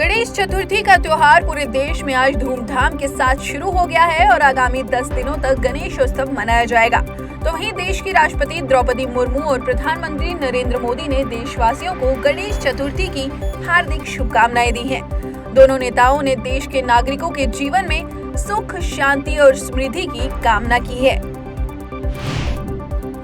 गणेश चतुर्थी का त्योहार पूरे देश में आज धूमधाम के साथ शुरू हो गया है और आगामी 10 दिनों तक गणेशोत्सव मनाया जाएगा। तो वहीं देश की राष्ट्रपति द्रौपदी मुर्मू और प्रधानमंत्री नरेंद्र मोदी ने देशवासियों को गणेश चतुर्थी की हार्दिक शुभकामनाएं दी हैं। दोनों नेताओं ने देश के नागरिकों के जीवन में सुख, शांति और समृद्धि की कामना की है।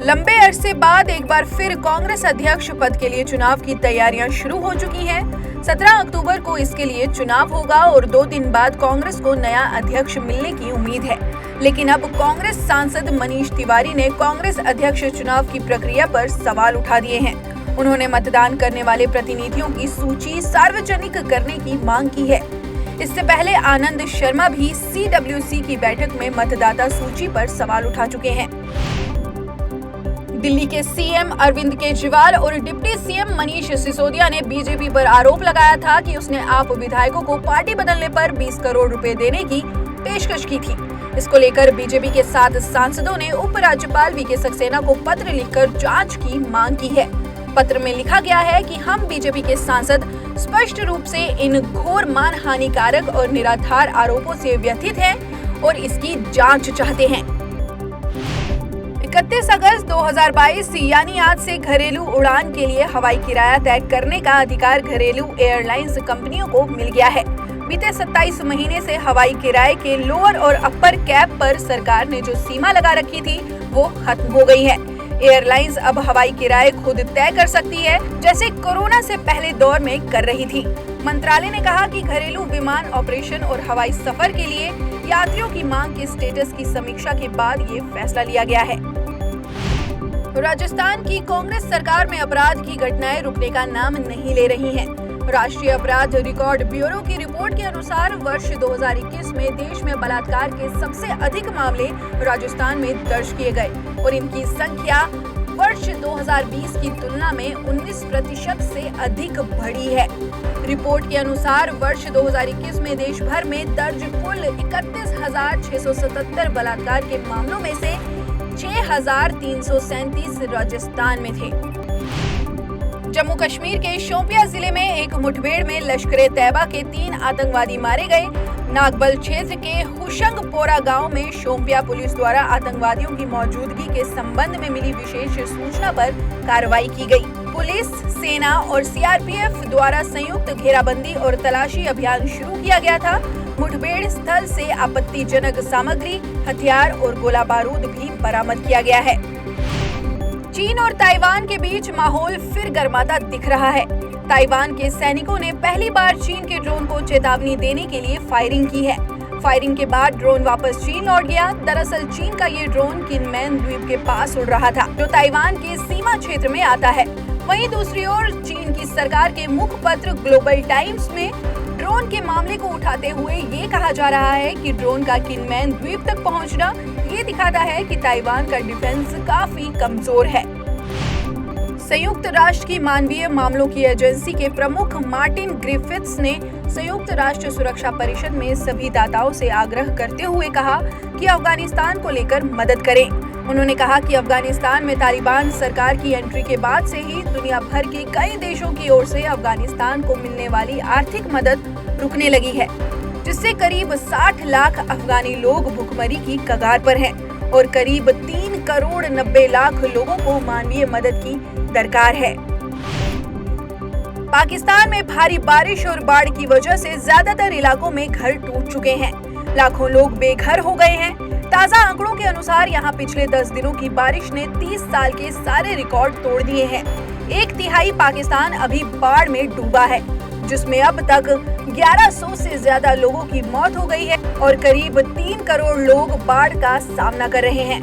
लंबे अरसे बाद एक बार फिर कांग्रेस अध्यक्ष पद के लिए चुनाव की तैयारियां शुरू हो चुकी हैं। 17 अक्टूबर को इसके लिए चुनाव होगा और 2 दिन बाद कांग्रेस को नया अध्यक्ष मिलने की उम्मीद है। लेकिन अब कांग्रेस सांसद मनीष तिवारी ने कांग्रेस अध्यक्ष चुनाव की प्रक्रिया पर सवाल उठा दिए हैं। उन्होंने मतदान करने वाले प्रतिनिधियों की सूची सार्वजनिक करने की मांग की है। इससे पहले आनंद शर्मा भी CWC की बैठक में मतदाता सूची पर सवाल उठा चुके हैं। दिल्ली के सीएम अरविंद केजरीवाल और डिप्टी सीएम मनीष सिसोदिया ने बीजेपी पर आरोप लगाया था कि उसने आप विधायकों को पार्टी बदलने पर 20 करोड़ रुपए देने की पेशकश की थी। इसको लेकर बीजेपी के 7 सांसदों ने उपराज्यपाल वीके सक्सेना को पत्र लिखकर जांच की मांग की है। पत्र में लिखा गया है कि हम बीजेपी के सांसद स्पष्ट रूप से इन घोर मानहानिकारक और निराधार आरोपों से व्यथित हैं और इसकी जांच चाहते हैं। 31 अगस्त 2022 यानी आज से घरेलू उड़ान के लिए हवाई किराया तय करने का अधिकार घरेलू एयरलाइंस कंपनियों को मिल गया है। बीते 27 महीने से हवाई किराए के लोअर और अपर कैप पर सरकार ने जो सीमा लगा रखी थी वो खत्म हो गई है। एयरलाइंस अब हवाई किराए खुद तय कर सकती है, जैसे कोरोना से पहले दौर में कर रही थी। मंत्रालय ने कहा कि घरेलू विमान ऑपरेशन और हवाई सफर के लिए यात्रियों की मांग के स्टेटस की समीक्षा के बाद ये फैसला लिया गया है। राजस्थान की कांग्रेस सरकार में अपराध की घटनाएं रुकने का नाम नहीं ले रही हैं। राष्ट्रीय अपराध रिकॉर्ड ब्यूरो की रिपोर्ट के अनुसार वर्ष 2021 में देश में बलात्कार के सबसे अधिक मामले राजस्थान में दर्ज किए गए और इनकी संख्या वर्ष 2020 की तुलना में 19% से अधिक बढ़ी है। रिपोर्ट के अनुसार वर्ष 2021 में देश भर में दर्ज कुल 31,677 बलात्कार के मामलों में से 6,337 राजस्थान में थे। जम्मू कश्मीर के शोपियां जिले में एक मुठभेड़ में लश्कर-ए-तैयबा के 3 आतंकवादी मारे गए। नागबल क्षेत्र के हुशंगपोरा गांव में शोपियां पुलिस द्वारा आतंकवादियों की मौजूदगी के संबंध में मिली विशेष सूचना पर कार्रवाई की गई। पुलिस, सेना और CRPF द्वारा संयुक्त घेराबंदी और तलाशी अभियान शुरू किया गया था। मुठभेड़ स्थल से आपत्तिजनक सामग्री, हथियार और गोला बारूद भी बरामद किया गया है। चीन और ताइवान के बीच माहौल फिर गर्माता दिख रहा है। ताइवान के सैनिकों ने पहली बार चीन के ड्रोन को चेतावनी देने के लिए फायरिंग की है। फायरिंग के बाद ड्रोन वापस चीन लौट गया। दरअसल चीन का ये ड्रोन किनमेन द्वीप के पास उड़ रहा था, जो ताइवान के सीमा क्षेत्र में आता है। वहीं दूसरी ओर चीन की सरकार के मुखपत्र ग्लोबल टाइम्स में ड्रोन के मामले को उठाते हुए ये कहा जा रहा है कि ड्रोन का किनमेन द्वीप तक पहुंचना ये दिखाता है कि ताइवान का डिफेंस काफी कमजोर है। संयुक्त राष्ट्र की मानवीय मामलों की एजेंसी के प्रमुख मार्टिन ग्रिफिथ्स ने संयुक्त राष्ट्र सुरक्षा परिषद में सभी दाताओं से आग्रह करते हुए कहा कि अफगानिस्तान को लेकर मदद करें। उन्होंने कहा कि अफगानिस्तान में तालिबान सरकार की एंट्री के बाद से ही दुनिया भर के कई देशों की ओर से अफगानिस्तान को मिलने वाली आर्थिक मदद रुकने लगी है, जिससे करीब 60 लाख अफगानी लोग भुखमरी की कगार पर हैं और करीब 3 करोड़ 90 लाख लोगों को मानवीय मदद की दरकार है। पाकिस्तान में भारी बारिश और बाढ़ की वजह से ज्यादातर इलाकों में घर टूट चुके हैं। लाखों लोग बेघर हो गए हैं। ताजा आंकड़ों के अनुसार यहाँ पिछले 10 दिनों की बारिश ने 30 साल के सारे रिकॉर्ड तोड़ दिए हैं। 1/3 पाकिस्तान अभी बाढ़ में डूबा है, जिसमें अब तक 1100 से ज्यादा लोगों की मौत हो गई है और करीब 3 करोड़ लोग बाढ़ का सामना कर रहे हैं।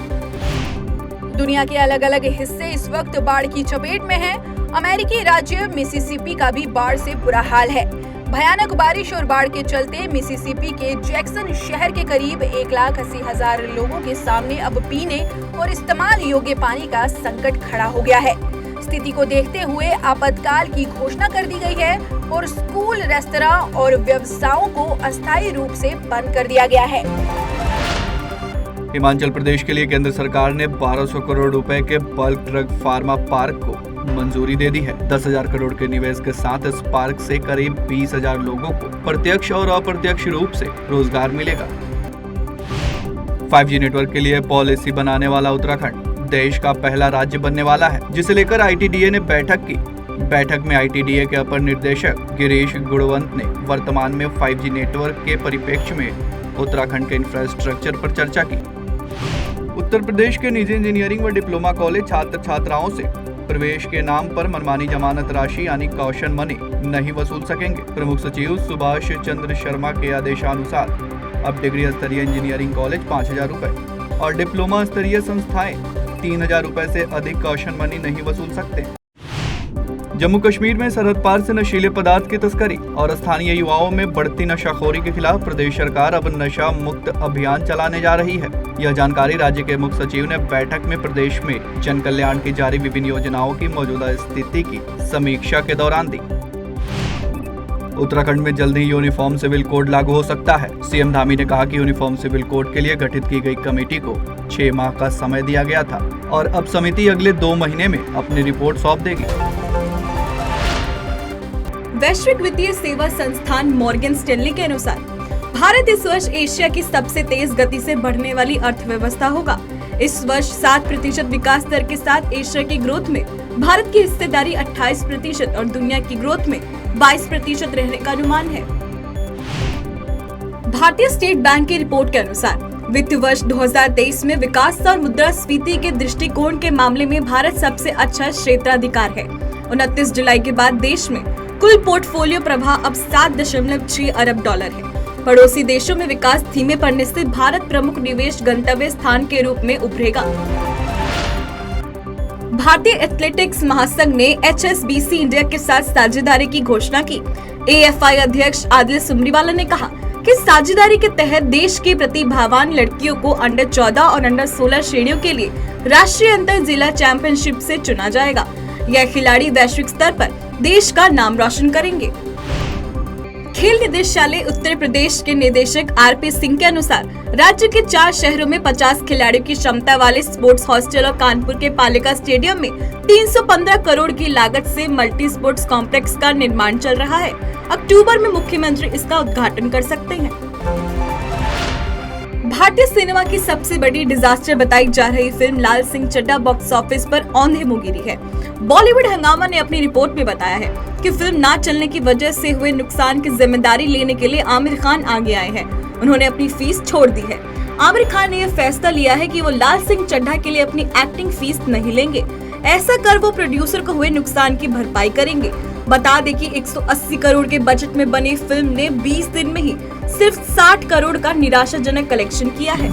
दुनिया के अलग अलग हिस्से इस वक्त बाढ़ की चपेट में हैं। अमेरिकी राज्य मिसिसिपी का भी बाढ़ से बुरा हाल है। भयानक बारिश और बाढ़ के चलते मिसिसिपी के जैक्सन शहर के करीब 1,80,000 लोगों के सामने अब पीने और इस्तेमाल योग्य पानी का संकट खड़ा हो गया है। स्थिति को देखते हुए आपातकाल की घोषणा कर दी गई है और स्कूल, रेस्तरां और व्यवसायों को अस्थायी रूप से बंद कर दिया गया है। हिमाचल प्रदेश के लिए केंद्र सरकार ने 1200 करोड़ रुपए के बल्क ड्रग फार्मा पार्क को मंजूरी दे दी है। 10,000 करोड़ के निवेश के साथ इस पार्क से करीब 20,000 लोगों को प्रत्यक्ष और अप्रत्यक्ष रूप से रोजगार मिलेगा। 5G नेटवर्क के लिए पॉलिसी बनाने वाला उत्तराखंड देश का पहला राज्य बनने वाला है, जिसे लेकर ITDA ने बैठक की। बैठक में ITDA के अपर निर्देशक गिरीश गुणवंत ने वर्तमान में 5G नेटवर्क के परिप्रेक्ष्य में उत्तराखंड के इंफ्रास्ट्रक्चर पर चर्चा की। उत्तर प्रदेश के निजी इंजीनियरिंग व डिप्लोमा कॉलेज छात्र छात्राओं से प्रवेश के नाम पर मनमानी जमानत राशि यानी कॉशन मनी नहीं वसूल सकेंगे। प्रमुख सचिव सुभाष चंद्र शर्मा के आदेशानुसार अब डिग्री स्तरीय इंजीनियरिंग कॉलेज 5,000 रुपए और डिप्लोमा स्तरीय संस्थाएं 3,000 रुपए से अधिक कॉशन मनी नहीं वसूल सकते। जम्मू कश्मीर में सरहद पार से नशीले पदार्थ की तस्करी और स्थानीय युवाओं में बढ़ती नशाखोरी के खिलाफ प्रदेश सरकार अब नशा मुक्त अभियान चलाने जा रही है। यह जानकारी राज्य के मुख्य सचिव ने बैठक में प्रदेश में जन कल्याण की जारी विभिन्न योजनाओं की मौजूदा स्थिति की समीक्षा के दौरान दी। उत्तराखंड में जल्द ही यूनिफॉर्म सिविल कोड लागू हो सकता है। सीएम धामी ने कहा कि यूनिफॉर्म सिविल कोड के लिए गठित की गई कमेटी को 6 माह का समय दिया गया था और अब समिति अगले 2 महीने में अपनी रिपोर्ट सौंप देगी। वैश्विक वित्तीय सेवा संस्थान मॉर्गन स्टैनली के अनुसार भारत इस वर्ष एशिया की सबसे तेज गति से बढ़ने वाली अर्थव्यवस्था होगा। इस वर्ष 7% विकास दर के साथ एशिया की ग्रोथ में भारत की हिस्सेदारी 28% और दुनिया की ग्रोथ में 22% रहने का अनुमान है। भारतीय स्टेट बैंक की रिपोर्ट के अनुसार वित्त वर्ष 2023 में विकास और मुद्रास्फीति के दृष्टिकोण के मामले में भारत सबसे अच्छा क्षेत्राधिकार है। 29 जुलाई के बाद देश में कुल पोर्टफोलियो प्रवाह अब 7.6 अरब डॉलर है। पड़ोसी देशों में विकास धीमे पड़ने से भारत प्रमुख निवेश गंतव्य स्थान के रूप में उभरेगा। भारतीय एथलेटिक्स महासंघ ने HSBC इंडिया के साथ साझेदारी की घोषणा की। AFI अध्यक्ष आदिल सुमरीवाला ने कहा कि साझेदारी के तहत देश की प्रतिभावान लड़कियों को अंडर 14 और अंडर 16 श्रेणियों के लिए राष्ट्रीय अंतर जिला चैंपियनशिप से चुना जाएगा। यह खिलाड़ी वैश्विक स्तर पर देश का नाम रोशन करेंगे। खेल निदेशालय उत्तर प्रदेश के निदेशक RP सिंह के अनुसार राज्य के 4 शहरों में 50 खिलाड़ियों की क्षमता वाले स्पोर्ट्स हॉस्टल और कानपुर के पालिका स्टेडियम में 315 करोड़ की लागत से मल्टी स्पोर्ट्स कॉम्प्लेक्स का निर्माण चल रहा है। अक्टूबर में मुख्यमंत्री इसका उद्घाटन कर सकते हैं। भारतीय सिनेमा की सबसे बड़ी डिजास्टर बताई जा रही फिल्म लाल सिंह चड्ढा बॉक्स ऑफिस पर औंधे मुंह गिरी है। बॉलीवुड हंगामा ने अपनी रिपोर्ट में बताया है कि फिल्म ना चलने की वजह से हुए नुकसान की जिम्मेदारी लेने के लिए आमिर खान आगे आए हैं। उन्होंने अपनी फीस छोड़ दी है। आमिर खान ने यह फैसला लिया है कि वो लाल सिंह चड्ढा के लिए अपनी एक्टिंग फीस नहीं लेंगे। ऐसा कर वो प्रोड्यूसर को हुए नुकसान की भरपाई करेंगे। बता दें कि 180 करोड़ के बजट में बनी फिल्म ने 20 दिन में ही सिर्फ 60 करोड़ का निराशाजनक कलेक्शन किया है।